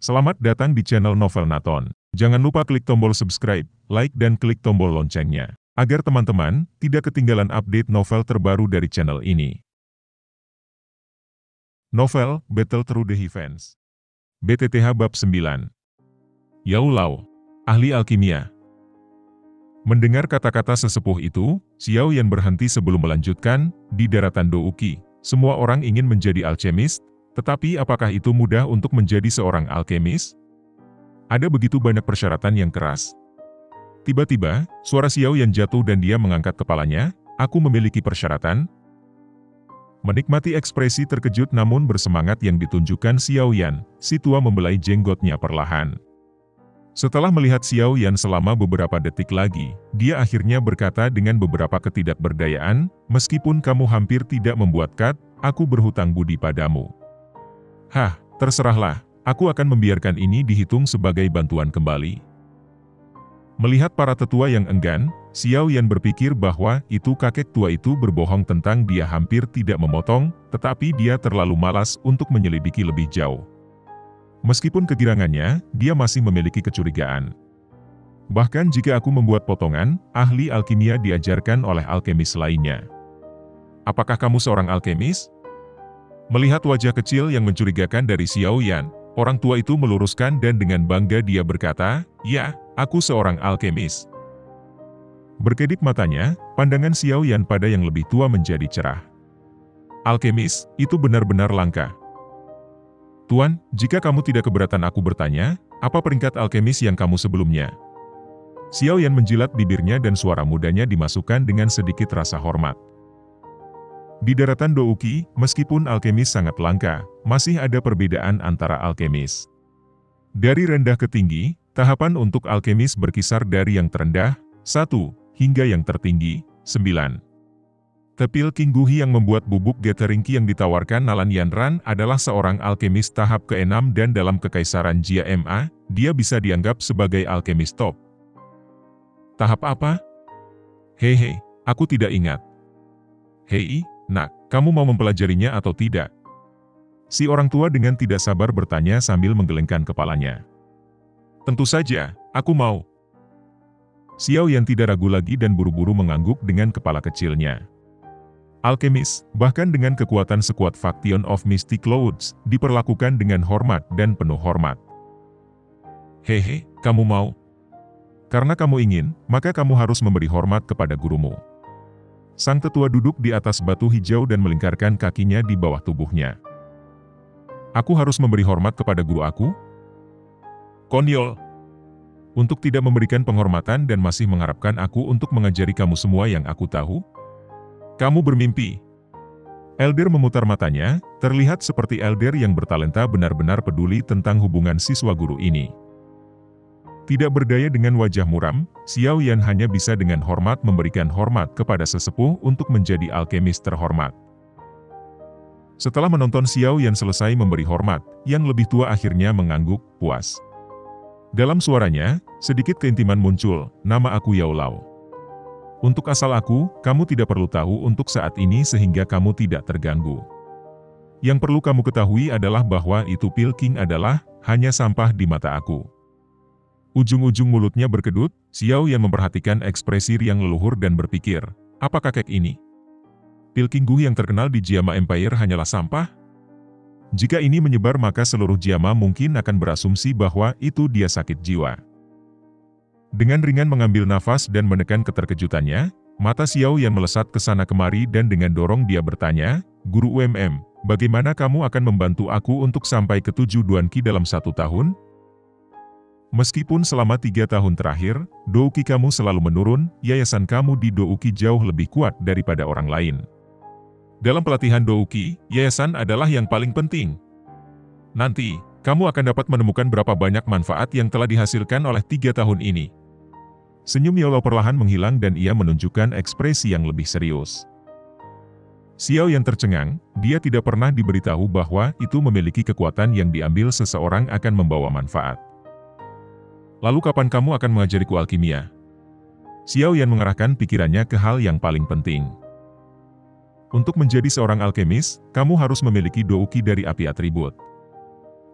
Selamat datang di channel Novel Naton. Jangan lupa klik tombol subscribe, like dan klik tombol loncengnya, agar teman-teman tidak ketinggalan update novel terbaru dari channel ini. Novel Battle Through the Heavens BTTH Bab 9. Yao Lao, ahli alkimia. Mendengar kata-kata sesepuh itu, Xiao Yan berhenti sebelum melanjutkan. Di daratan Douki, semua orang ingin menjadi alkemis. Tetapi apakah itu mudah untuk menjadi seorang alkemis? Ada begitu banyak persyaratan yang keras. Tiba-tiba, suara Xiao Yan jatuh dan dia mengangkat kepalanya. Aku memiliki persyaratan. Menikmati ekspresi terkejut namun bersemangat yang ditunjukkan Xiao Yan, si tua membelai jenggotnya perlahan. Setelah melihat Xiao Yan selama beberapa detik lagi, dia akhirnya berkata dengan beberapa ketidakberdayaan, meskipun kamu hampir tidak membuat cut, aku berhutang budi padamu. Hah, terserahlah, aku akan membiarkan ini dihitung sebagai bantuan kembali. Melihat para tetua yang enggan, Xiao Yan berpikir bahwa itu kakek tua itu berbohong tentang dia hampir tidak memotong, tetapi dia terlalu malas untuk menyelidiki lebih jauh. Meskipun kegirangannya, dia masih memiliki kecurigaan. Bahkan jika aku membuat potongan, ahli alkimia diajarkan oleh alkemis lainnya. Apakah kamu seorang alkemis? Melihat wajah kecil yang mencurigakan dari Xiao Yan, orang tua itu meluruskan dan dengan bangga dia berkata, "Ya, aku seorang alkemis." Berkedip matanya, pandangan Xiao Yan pada yang lebih tua menjadi cerah. Alkemis, itu benar-benar langka. Tuan, jika kamu tidak keberatan aku bertanya, apa peringkat alkemis yang kamu sebelumnya? Xiao Yan menjilat bibirnya dan suara mudanya dimasukkan dengan sedikit rasa hormat. Di daratan Douki, meskipun alkemis sangat langka, masih ada perbedaan antara alkemis. Dari rendah ke tinggi, tahapan untuk alkemis berkisar dari yang terendah, 1, hingga yang tertinggi, 9. Tepil King Guhi yang membuat bubuk Geteringki yang ditawarkan Nalan Yanran adalah seorang alkemis tahap ke-6 dan dalam kekaisaran Jia Ma, dia bisa dianggap sebagai alkemis top. Tahap apa? Hehe, aku tidak ingat. Hei, nak, kamu mau mempelajarinya atau tidak? Si orang tua dengan tidak sabar bertanya sambil menggelengkan kepalanya. Tentu saja, aku mau. Xiao Yan tidak ragu lagi dan buru-buru mengangguk dengan kepala kecilnya. Alkemis, bahkan dengan kekuatan sekuat Faction of Mystic Clouds, diperlakukan dengan hormat dan penuh hormat. Hehe, kamu mau? Karena kamu ingin, maka kamu harus memberi hormat kepada gurumu. Sang tetua duduk di atas batu hijau dan melingkarkan kakinya di bawah tubuhnya. Aku harus memberi hormat kepada guru aku? Konyol! Untuk tidak memberikan penghormatan dan masih mengharapkan aku untuk mengajari kamu semua yang aku tahu? Kamu bermimpi. Elder memutar matanya, terlihat seperti Elder yang bertalenta benar-benar peduli tentang hubungan siswa guru ini. Tidak berdaya dengan wajah muram, Xiao Yan hanya bisa dengan hormat memberikan hormat kepada sesepuh untuk menjadi alkemis terhormat. Setelah menonton Xiao Yan selesai memberi hormat, yang lebih tua akhirnya mengangguk, puas. Dalam suaranya, sedikit keintiman muncul, nama aku Yao Lao. Untuk asal aku, kamu tidak perlu tahu untuk saat ini sehingga kamu tidak terganggu. Yang perlu kamu ketahui adalah bahwa itu Pil King adalah hanya sampah di mata aku. Ujung-ujung mulutnya berkedut, Xiao Yan memperhatikan ekspresi yang leluhur dan berpikir, apa kakek ini? Pil King Guhi yang terkenal di Jiama Empire hanyalah sampah? Jika ini menyebar maka seluruh Jiama mungkin akan berasumsi bahwa itu dia sakit jiwa. Dengan ringan mengambil nafas dan menekan keterkejutannya, mata Xiao Yan melesat ke sana kemari dan dengan dorong dia bertanya, Guru UMM, bagaimana kamu akan membantu aku untuk sampai ke 7 Duanqi dalam 1 tahun? Meskipun selama 3 tahun terakhir, Douki kamu selalu menurun, yayasan kamu di Douki jauh lebih kuat daripada orang lain. Dalam pelatihan Douki, yayasan adalah yang paling penting. Nanti, kamu akan dapat menemukan berapa banyak manfaat yang telah dihasilkan oleh 3 tahun ini. Senyum Yao Lao perlahan menghilang dan ia menunjukkan ekspresi yang lebih serius. Xiao Yan tercengang, dia tidak pernah diberitahu bahwa itu memiliki kekuatan yang diambil seseorang akan membawa manfaat. Lalu kapan kamu akan mengajariku alkimia? Xiao Yan mengarahkan pikirannya ke hal yang paling penting. Untuk menjadi seorang alkemis, kamu harus memiliki douki dari api atribut.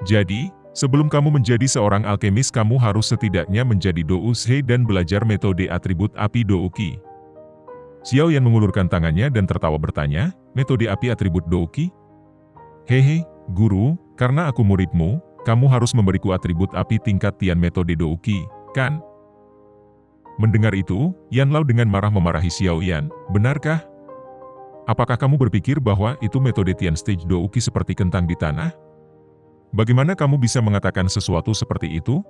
Jadi, Sebelum kamu menjadi seorang alkemis, kamu harus setidaknya menjadi Doushe dan belajar metode atribut api Douki. Xiao Yan mengulurkan tangannya dan tertawa bertanya, metode api atribut Douki? Hehe, guru, karena aku muridmu, kamu harus memberiku atribut api tingkat Tian metode Douki, kan? Mendengar itu, Yan Lao dengan marah memarahi Xiao Yan, benarkah? Apakah kamu berpikir bahwa itu metode Tian Stage Douki seperti kentang di tanah? Bagaimana kamu bisa mengatakan sesuatu seperti itu?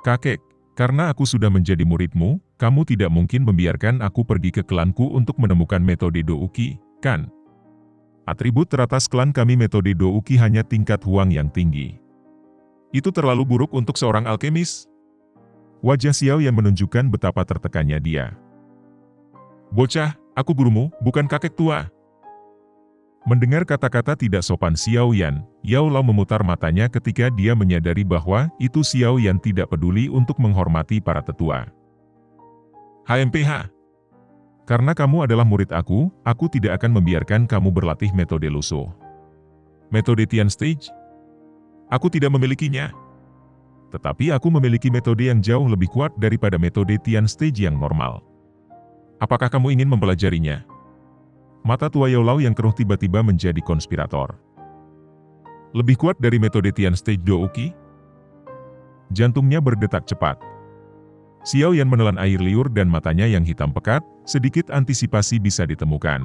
Kakek, karena aku sudah menjadi muridmu, kamu tidak mungkin membiarkan aku pergi ke klanku untuk menemukan metode Douki, kan? Atribut teratas klan kami metode Douki hanya tingkat Huang yang tinggi. Itu terlalu buruk untuk seorang alkemis. Wajah Xiao Yan menunjukkan betapa tertekannya dia. Bocah, aku gurumu, bukan kakek tua. Mendengar kata-kata tidak sopan Xiao Yan, Yao Lao memutar matanya ketika dia menyadari bahwa itu Xiao Yan tidak peduli untuk menghormati para tetua. HMPH. Karena kamu adalah murid aku tidak akan membiarkan kamu berlatih metode lusuh. Metode Tian Stage? Aku tidak memilikinya. Tetapi aku memiliki metode yang jauh lebih kuat daripada metode Tian Stage yang normal. Apakah kamu ingin mempelajarinya? Mata tua Yao Lao yang keruh tiba-tiba menjadi konspirator. Lebih kuat dari metode Tian Stage Douki? Jantungnya berdetak cepat. Xiao Yan menelan air liur dan matanya yang hitam pekat, sedikit antisipasi bisa ditemukan.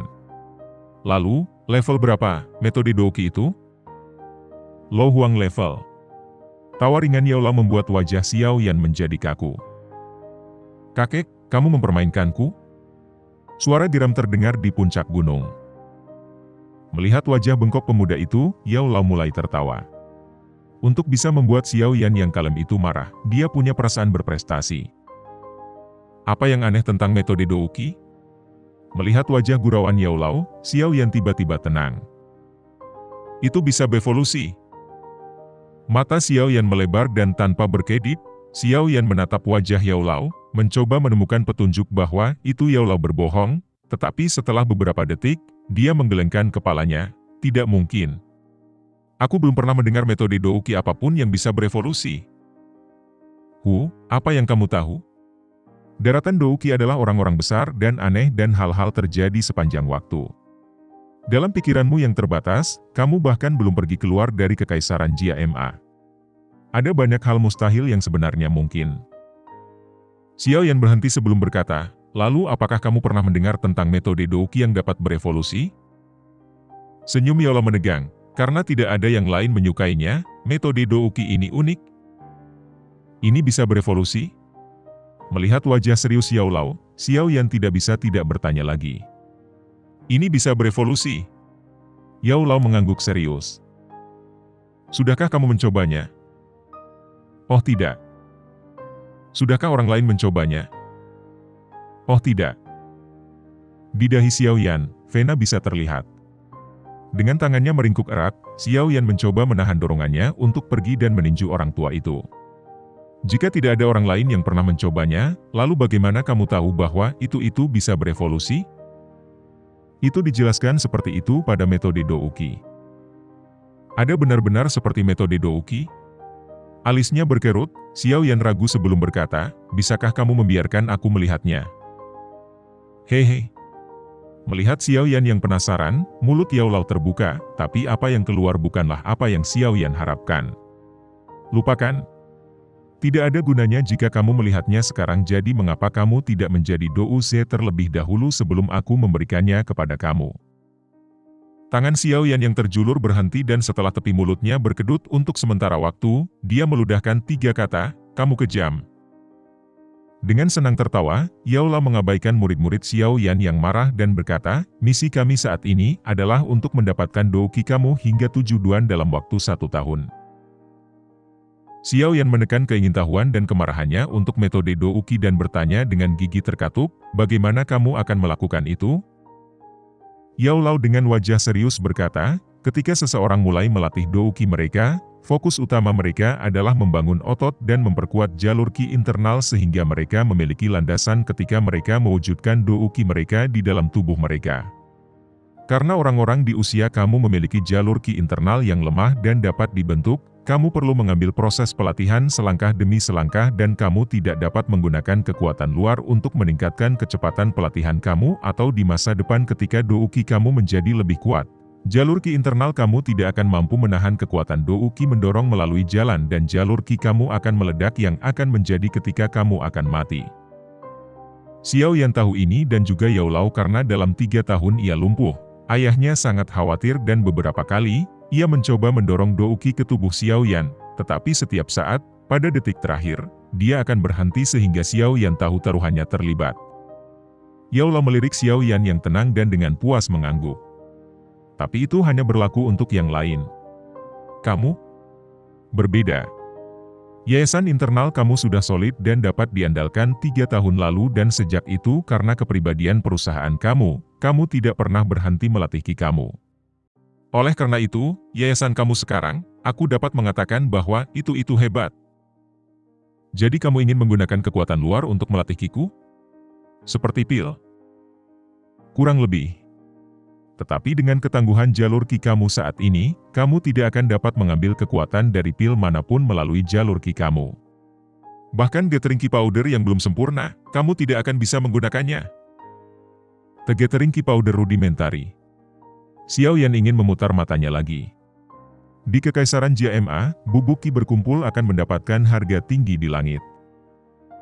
Lalu, level berapa metode Douki itu? Lo Huang level. Tawa ringan Yao Lao membuat wajah Xiao Yan menjadi kaku. Kakek, kamu mempermainkanku? Suara geram terdengar di puncak gunung. Melihat wajah bengkok pemuda itu, Yao Lao mulai tertawa. Untuk bisa membuat Xiao Yan yang kalem itu marah, dia punya perasaan berprestasi. Apa yang aneh tentang metode Douki? Melihat wajah gurauan Yao Lao, Xiao Yan tiba-tiba tenang. Itu bisa berevolusi. Mata Xiao Yan melebar dan tanpa berkedip, Xiao Yan menatap wajah Yao Lao, mencoba menemukan petunjuk bahwa itu Yao Lao berbohong, tetapi setelah beberapa detik, dia menggelengkan kepalanya, tidak mungkin. Aku belum pernah mendengar metode Douki apapun yang bisa berevolusi. Apa yang kamu tahu? Daratan Douki adalah orang-orang besar dan aneh dan hal-hal terjadi sepanjang waktu. Dalam pikiranmu yang terbatas, kamu bahkan belum pergi keluar dari kekaisaran Jia Ma. Ada banyak hal mustahil yang sebenarnya mungkin. Xiao Yan berhenti sebelum berkata, lalu apakah kamu pernah mendengar tentang metode Douki yang dapat berevolusi? Senyum Yao Lao menegang, karena tidak ada yang lain menyukainya, metode Douki ini unik. Ini bisa berevolusi? Melihat wajah serius Yao Lao, Xiao Yan tidak bisa tidak bertanya lagi. Ini bisa berevolusi? Yao Lao mengangguk serius. Sudahkah kamu mencobanya? Oh tidak. Sudahkah orang lain mencobanya? Oh tidak. Di dahi Xiao Yan, vena bisa terlihat. Dengan tangannya meringkuk erat, Xiao Yan mencoba menahan dorongannya untuk pergi dan meninju orang tua itu. Jika tidak ada orang lain yang pernah mencobanya, lalu bagaimana kamu tahu bahwa itu bisa berevolusi? Itu dijelaskan seperti itu pada metode Douki. Ada benar-benar seperti metode Douki? Alisnya berkerut, Xiao Yan ragu sebelum berkata, bisakah kamu membiarkan aku melihatnya? Hehe. Melihat Xiao Yan yang penasaran, mulut Yao Lao terbuka, tapi apa yang keluar bukanlah apa yang Xiao Yan harapkan. Lupakan. Tidak ada gunanya jika kamu melihatnya sekarang, jadi mengapa kamu tidak menjadi Doushe terlebih dahulu sebelum aku memberikannya kepada kamu? Tangan Xiao Yan yang terjulur berhenti dan setelah tepi mulutnya berkedut untuk sementara waktu, dia meludahkan 3 kata, kamu kejam. Dengan senang tertawa, Yao Lao mengabaikan murid-murid Xiao Yan yang marah dan berkata, misi kami saat ini adalah untuk mendapatkan Douki kamu hingga 7 duan dalam waktu 1 tahun. Xiao Yan menekan keingintahuan dan kemarahannya untuk metode Douki dan bertanya dengan gigi terkatup, bagaimana kamu akan melakukan itu? Yao Lao dengan wajah serius berkata, ketika seseorang mulai melatih Douki mereka, fokus utama mereka adalah membangun otot dan memperkuat jalur Qi internal sehingga mereka memiliki landasan ketika mereka mewujudkan Douki mereka di dalam tubuh mereka. Karena orang-orang di usia kamu memiliki jalur Qi internal yang lemah dan dapat dibentuk, kamu perlu mengambil proses pelatihan selangkah demi selangkah dan kamu tidak dapat menggunakan kekuatan luar untuk meningkatkan kecepatan pelatihan kamu atau di masa depan ketika Douki kamu menjadi lebih kuat. Jalur ki internal kamu tidak akan mampu menahan kekuatan Douki mendorong melalui jalan dan jalur ki kamu akan meledak yang akan menjadi ketika kamu akan mati. Xiao Yan tahu ini dan juga Yao Lao karena dalam 3 tahun ia lumpuh. Ayahnya sangat khawatir dan beberapa kali, ia mencoba mendorong Douki ke tubuh Xiao Yan, tetapi setiap saat, pada detik terakhir, dia akan berhenti sehingga Xiao Yan tahu taruhannya terlibat. Yao Lao melirik Xiao Yan yang tenang dan dengan puas mengangguk. Tapi itu hanya berlaku untuk yang lain. Kamu berbeda. Yayasan internal kamu sudah solid dan dapat diandalkan 3 tahun lalu dan sejak itu karena kepribadian perusahaan kamu tidak pernah berhenti melatih ki kamu. Oleh karena itu, yayasan kamu sekarang, aku dapat mengatakan bahwa itu hebat. Jadi kamu ingin menggunakan kekuatan luar untuk melatih kiku? Seperti pil? Kurang lebih. Tetapi dengan ketangguhan jalur ki kamu saat ini, kamu tidak akan dapat mengambil kekuatan dari pil manapun melalui jalur ki kamu. Bahkan gathering ki powder yang belum sempurna, kamu tidak akan bisa menggunakannya. The gathering ki powder rudimentary. Xiao Yan ingin memutar matanya lagi. Di Kekaisaran JMA, bubuk ki berkumpul akan mendapatkan harga tinggi di langit.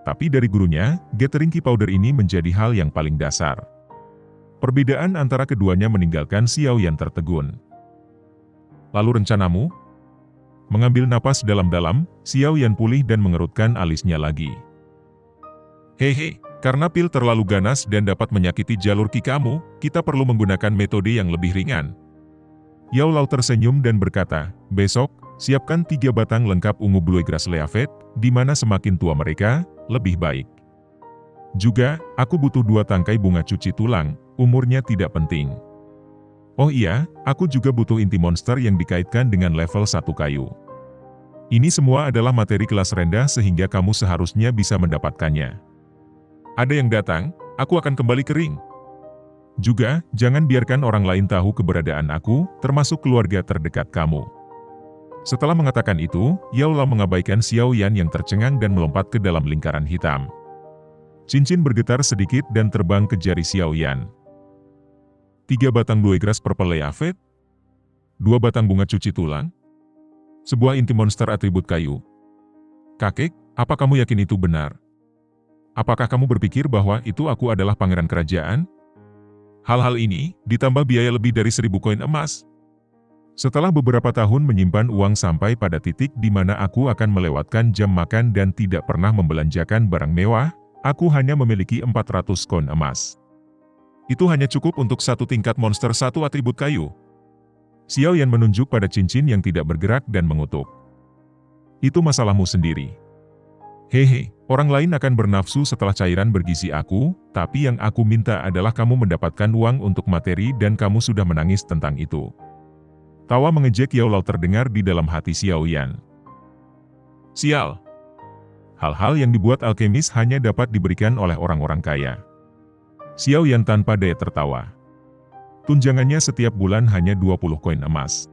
Tapi dari gurunya, gathering ki powder ini menjadi hal yang paling dasar. Perbedaan antara keduanya meninggalkan Xiao Yan tertegun. Lalu rencanamu? Mengambil napas dalam-dalam, Xiao Yan pulih dan mengerutkan alisnya lagi. Hehe, karena pil terlalu ganas dan dapat menyakiti jalur ki kamu, kita perlu menggunakan metode yang lebih ringan. Yao Lao tersenyum dan berkata, besok, siapkan 3 batang lengkap ungu Bluegrass Leafet, di mana semakin tua mereka, lebih baik. Juga, aku butuh 2 tangkai bunga cuci tulang, umurnya tidak penting. Oh iya, aku juga butuh inti monster yang dikaitkan dengan level 1 kayu. Ini semua adalah materi kelas rendah sehingga kamu seharusnya bisa mendapatkannya. Ada yang datang, aku akan kembali kering. Juga, jangan biarkan orang lain tahu keberadaan aku, termasuk keluarga terdekat kamu. Setelah mengatakan itu, Yao Lao mengabaikan Xiao Yan yang tercengang dan melompat ke dalam lingkaran hitam. Cincin bergetar sedikit dan terbang ke jari Xiao Yan. 3 batang Bluegrass Purple Leafet, 2 batang bunga cuci tulang, sebuah inti monster atribut kayu. Kakek, apa kamu yakin itu benar? Apakah kamu berpikir bahwa itu aku adalah pangeran kerajaan? Hal-hal ini, ditambah biaya lebih dari 1000 koin emas. Setelah beberapa tahun menyimpan uang sampai pada titik di mana aku akan melewatkan jam makan dan tidak pernah membelanjakan barang mewah, aku hanya memiliki 400 koin emas. Itu hanya cukup untuk 1 tingkat monster 1 atribut kayu. Xiao Yan menunjuk pada cincin yang tidak bergerak dan mengutuk. Itu masalahmu sendiri. Hehe, orang lain akan bernafsu setelah cairan bergizi aku, tapi yang aku minta adalah kamu mendapatkan uang untuk materi dan kamu sudah menangis tentang itu. Tawa mengejek Yao Lao terdengar di dalam hati Xiao Yan. Sial. Hal-hal yang dibuat alkemis hanya dapat diberikan oleh orang-orang kaya. Xiao Yan tanpa daya tertawa. Tunjangannya setiap bulan hanya 20 koin emas.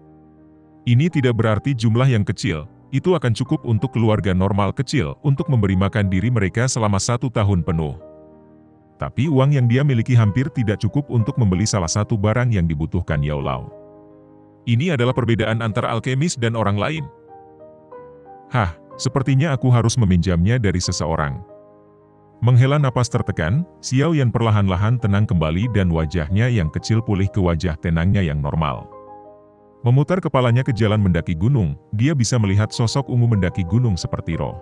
Ini tidak berarti jumlah yang kecil, itu akan cukup untuk keluarga normal kecil untuk memberi makan diri mereka selama 1 tahun penuh. Tapi uang yang dia miliki hampir tidak cukup untuk membeli salah satu barang yang dibutuhkan Yao Lao. Ini adalah perbedaan antara alkemis dan orang lain. Hah, sepertinya aku harus meminjamnya dari seseorang. Menghela napas tertekan, Xiao Yan perlahan-lahan tenang kembali dan wajahnya yang kecil pulih ke wajah tenangnya yang normal. Memutar kepalanya ke jalan mendaki gunung, dia bisa melihat sosok ungu mendaki gunung seperti roh.